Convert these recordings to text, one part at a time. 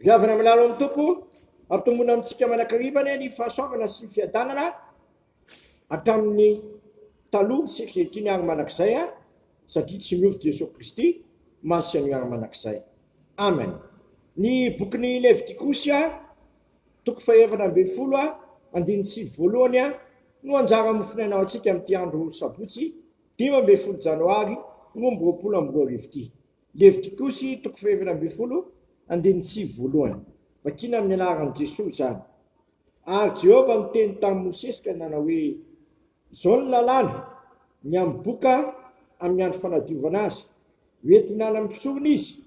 Ravana milalo amin'ny tompo, ampitombona amintsika manankaribana ny fahasoavana sy ny fiadanana hatramin'ny taloha sy ankehitriny ary manakizay satria tsy miovy Jesosy Kristy masy any ary manakizay. Amen. Ny bokin'ny Levitikosy toko fahaefatra ambin'ny folo andiny sivy voalohany no anjara mofinaina antsika amin'ity andro sabotsy 15 janoary 2024 Levitikosy toko fahaefatra ambin'ny folo andiny sivy voalohany. Vakina amin'ny anaran'i Jesosy zany. Ary Jehova miteny tamin'i Mosesy ka nanao hoe izao ny lalàna ny amboka amin'ny andro fanadiovana azy, hoentina nampisorona izy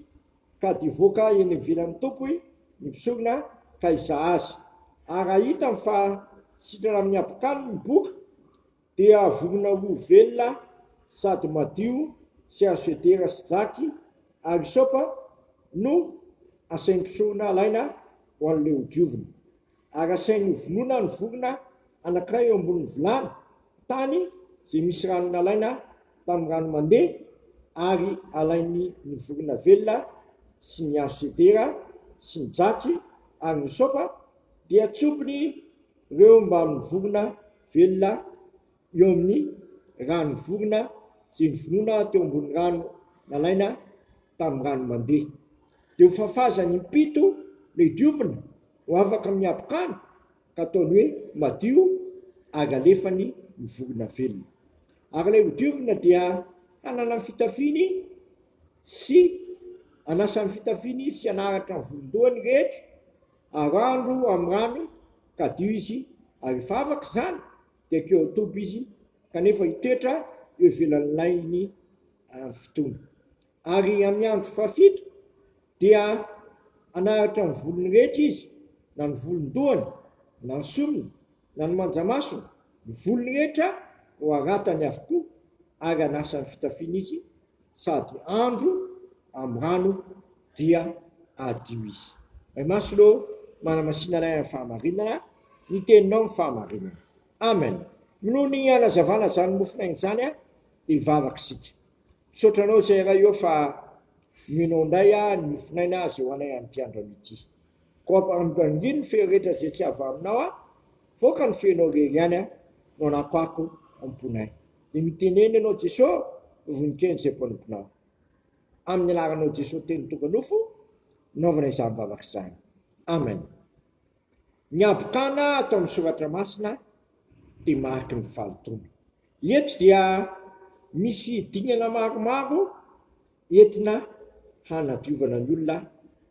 ka divoaka eny ivelan'ny tompoy ny mpisorona ka hizaha azy. Ary ahita fa sitrana amin'ny apokany ny boka dia vorona ho velona sady madio sy azo federa sy jaky ary sopa no asain'ny mpisorona alaina ho an'ilay hodiovina. Ary asain'ny hovonoana ny vorona anankiray eo ambonin'ny vilany tany izay misy rano nalaina tamin'ny rano mandeha, ary alainy ny vorona velona sy ny azo federa sy ny jaky ary ny sopa dia tsopiny ireo mba amin'ny vorona velona eo amin'ny rano vorona izay nivonoana teo ambony rano nalaina tamin'ny rano mandeha. Dia ho fafazany impito ilay diovina ho afaka amin'ny apokany ka ataony hoe madio ary alefany ny vorona velona. Ary ilay hodiovina dia hanana ny fitafiny sy anasany fitafiny sy anaratra ny volondohany rehetra, arandro amin'ny rano ka dio izy, ary efa afaka izany dia keo tobo izy kanefa hitoetra eo ivelan'ny lainy fotoana. Ary amin'ny andro fafito dia anaratra ny volony rehetra izy, na ny volondohany, na ny somony, na ny manjamasony, ny volony rehetra ho aratany avokoa ary anasany fitafiny izy, sady andro amin'ny rano dia adio izy. May masolo manamasinana amin'ny fahamarinana, ny teninao ny fahamarinana. Amen. Noho ny anazavana zany mofinaina zany dia hivavaka isika. Misaotranao izay raha eo fa noenao indray ny mofinaina izay ho anay amin'ity andro ity. Ko ambanginy ny feo rehetra izay tsy avy aminao voaka ny fenao rery ihany no anakoako amponay. Dia miteneny ianao Jesosy voninkazo izay mpanomponao. Amin'ny anaranao Jesosy teny tokanofo naovana izany vavaka izany. Amen. Ny abokana atao amin'ny soratra masina dia mariky ny fahalotoana. Eto dia misy dingana maromaro entina hanadiovana ny olona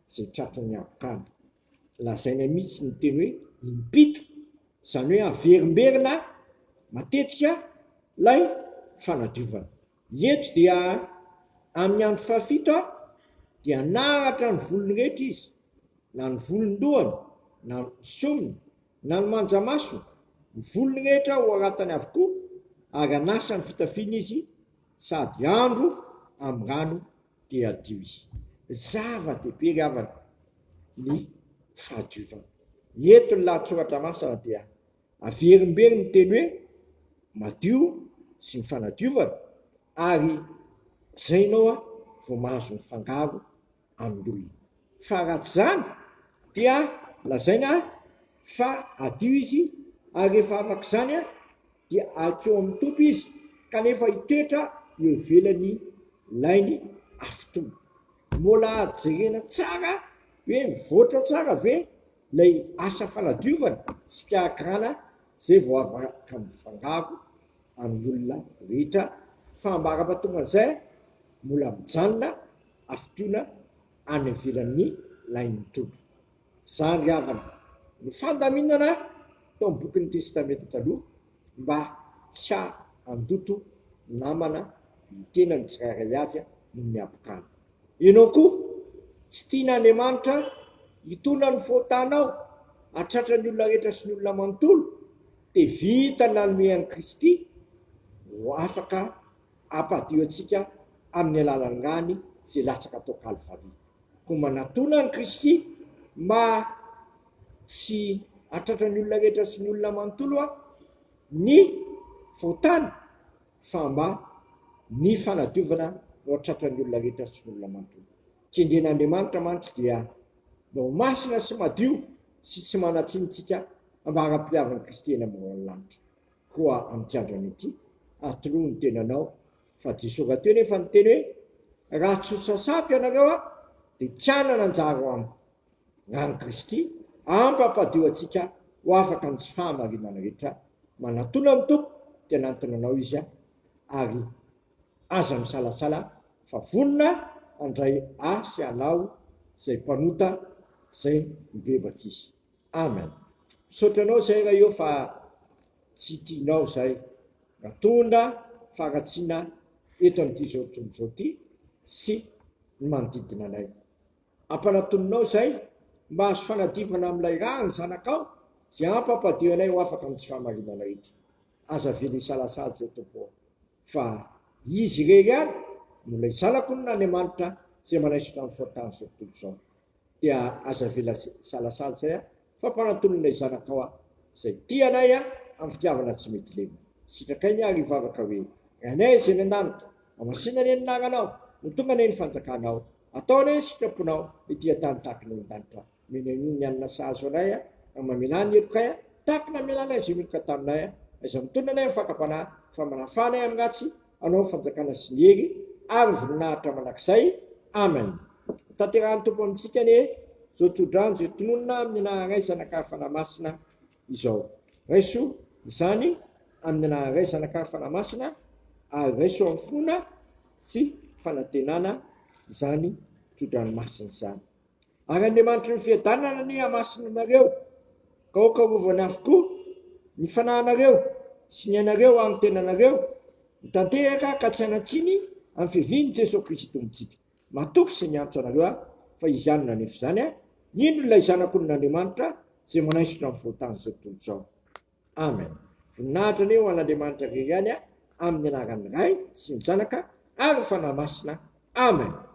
izay tratran'ny abokana. Lazaina mihitsy ny teny hoe impito, izany hoe averimberina matetika lay fanadiovana. Eto dia amin'ny andro fafito dia naratra ny volony rehetra izy, na ny volondohany, na ny somony, na ny manjamasony, ny volony rehetra ho aratany avokoa ary anasany fitafiny izy, sady andro amin'ny rano dia adio izy. Zava-dehibe ry havana ny fahadiovana. Eto ny lahatsoratra masina dia averimberiny ny teny hoe madio sy ny fanadiovana, ary zay ianao vao mahazo ny fangaro amin'ny loha. Fa raha tsy zany dia lazaina fa adio izy, ary rehefa afaka izany dia akeo amin'ny tompo izy kanefa hitoetra eo ivelan'ny lainy afotoana. Mbola jerena tsara hoe mivoatra tsara ve ilay asa fanadiovana sy fiarakarana zay vao afaka mifangaro amin'ny olona rehetra, fa ambara-pahatonga an'izay mbola mijanona afotoana any ivelan'ny lain'ny tompo. Izany ry havana ny fandaminana tao amin'ny bokin'ny testameta taloha mba tsy handoto namana ny tena ny tsirairay avy noho ny abokana. Ianao koa tsy tian'Andriamanitra hitona ny fahotanao hatratra ny olona rehetra sy ny olona manontolo, dia vita ny nanomean'i Kristy ho afaka hampadio antsika amin'ny alalan'ny rany izay latsaka tao Kalvaria. Koa manatona ny Kristy mba tsy hatratra ny olona rehetra sy ny olona manontolo ny fahotana, fa mba ny fanadiovana ho hatratra ny olona rehetra sy ny olona manontolo. Kendren'Andriamanitra mantsy dia mba ho masina sy madio sy tsy manatsinitsika mba hara-piavan'ny Kristy eny amin'ny lanitra. Koa amin'ity androny ity, atoloha ny tenanao fa Jesosy raha teo nefa ny teny hoe raha tsy ho sasako ianareo dia tsy hanana anjara ho amiko. Rany Kristy ampampadio antsika ho afaka ny tsy fahamarinana rehetra. Manatona amin'ny tompo dia nanantona anao izy ary aza misalasala fa vonona andray asy alao izay mpanota izay mibebaka izy. Amen. Misaotra anao izay raha eo fa tsy tianao izay ratondra faratsiana eto amin'ity zao tontolo zao ity sy ny manodidina anay. Ampanatoninao izay mba azo fanadivana amin'ilay raha ny zanakao izay ampampadio anay ho afaka amin'ny tsy fahamarinana rehetra. Aza vely isalasala izay tompo fa izy irery any no ilay zanako ny Andriamanitra izay manaisitra amin'ny foatany zao tontolo zao. Dia aza vela salasala izay fa mpanatonin'ilay zanakao izay tia anay amin'ny fitiavana tsy mety lena. Sitrakainy ary hivavaka hoe anay izay ny an-danitra amasina ny anaranao no tonga ny fanjakanao ataonay sitraponao ity tany tahaka ny an-danitra. Menyaniny anina sahazo anay mamelany elokay tahaka na melana izay miloka taminay izay mitondra anay amin'ny fakapanahy fa manafanay amin'ny ratsy anao fanjakana sy ny hery ary voninahitra manakizay. Amen. Tanterahany tompo amintsika ny zao tsodrano zay tononona amin'ny naharaisana kara-fanamasina izao. Raiso izany amin'ny naharaisana kara-fanamasina ary raiso amin'ny finoana sy fanantenana izany tsodranomasina izany. Ary Andriamanitra ny fiadanana ny hamasinanareo ka hokarovany avokoa ny fanahinareo sy ny anareo amin'ny tenanareo mitanteraka ka tsy hanatsiny amin'ny fiaviany Jesosy Kristy tombontsika. Matoky sy ny antso anareo fa izy ihany no hanefa izany ino ilay zanakon'Andriamanitra izay manaisitra amin'ny foatany zao tontolo zao. Amen. Voninahitra ny ho an'Andriamanitra irery ihany amin'ny anaran'ny Ray sy ny Zanaka ary ny fanahy masina. Amen.